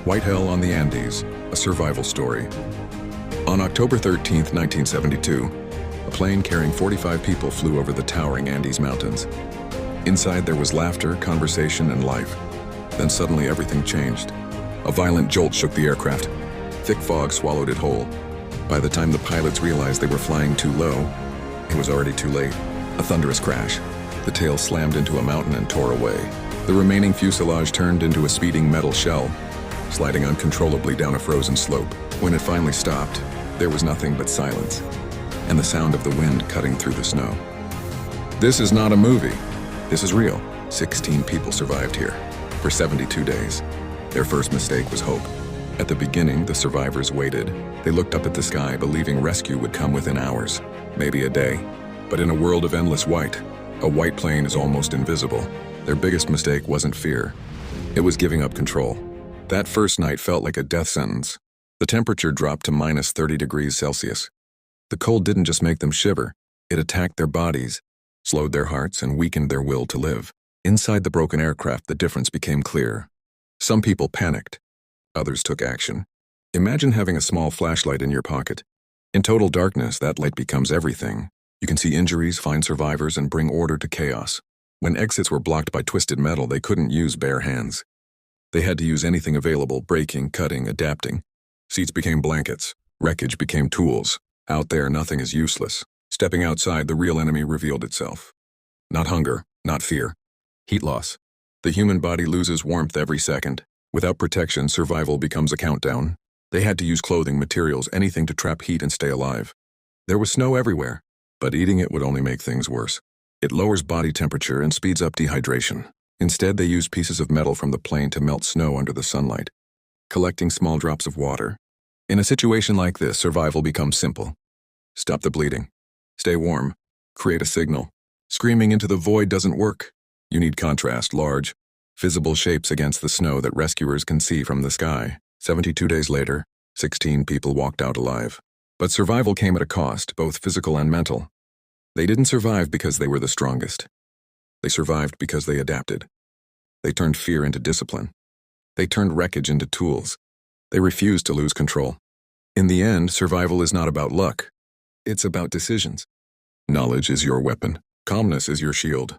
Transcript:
White Hell on the Andes, a survival story. On October 13, 1972, a plane carrying 45 people flew over the towering Andes Mountains. Inside there was laughter, conversation, and life. Then suddenly everything changed. A violent jolt shook the aircraft. Thick fog swallowed it whole. By the time the pilots realized they were flying too low, it was already too late. A thunderous crash. The tail slammed into a mountain and tore away. The remaining fuselage turned into a speeding metal shell, sliding uncontrollably down a frozen slope. When it finally stopped, there was nothing but silence, and the sound of the wind cutting through the snow. This is not a movie. This is real. 16 people survived here for 72 days. Their first mistake was hope. At the beginning, the survivors waited. They looked up at the sky, believing rescue would come within hours, maybe a day. But in a world of endless white, a white plane is almost invisible. Their biggest mistake wasn't fear. It was giving up control. That first night felt like a death sentence. The temperature dropped to minus 30 degrees Celsius. The cold didn't just make them shiver. It attacked their bodies, slowed their hearts, and weakened their will to live. Inside the broken aircraft, the difference became clear. Some people panicked. Others took action. Imagine having a small flashlight in your pocket. In total darkness, that light becomes everything. You can see injuries, find survivors, and bring order to chaos. When exits were blocked by twisted metal, they couldn't use bare hands. They had to use anything available, breaking, cutting, adapting. Seats became blankets. Wreckage became tools. Out there, nothing is useless. Stepping outside, the real enemy revealed itself. Not hunger, not fear. Heat loss. The human body loses warmth every second. Without protection, survival becomes a countdown. They had to use clothing, materials, anything to trap heat and stay alive. There was snow everywhere, but eating it would only make things worse. It lowers body temperature and speeds up dehydration. Instead, they used pieces of metal from the plane to melt snow under the sunlight, collecting small drops of water. In a situation like this, survival becomes simple. Stop the bleeding. Stay warm. Create a signal. Screaming into the void doesn't work. You need contrast, large, visible shapes against the snow that rescuers can see from the sky. 72 days later, 16 people walked out alive. But survival came at a cost, both physical and mental. They didn't survive because they were the strongest. They survived because they adapted. They turned fear into discipline. They turned wreckage into tools. They refused to lose control. In the end, survival is not about luck. It's about decisions. Knowledge is your weapon. Calmness is your shield.